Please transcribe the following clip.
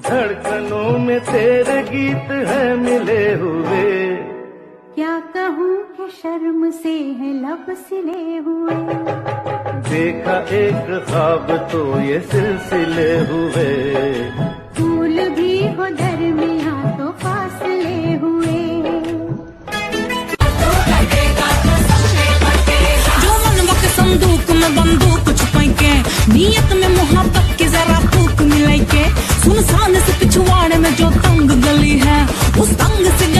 धड़कनों में तेरे गीत है मिले हुए, क्या कहूँ कि शर्म से है लब सिले हुए। देखा एक ख्वाब तो ये सिलसिले हुए, फूल भी हो दरमियाँ तो फासले हुए। जो मनवा के संदूक में बंदूक छुपाई के, नियत में मोहब्बत की जरा फूक मिलाई के, सुनसान से पिछवाड़े में जो तंग गली है, उस तंग से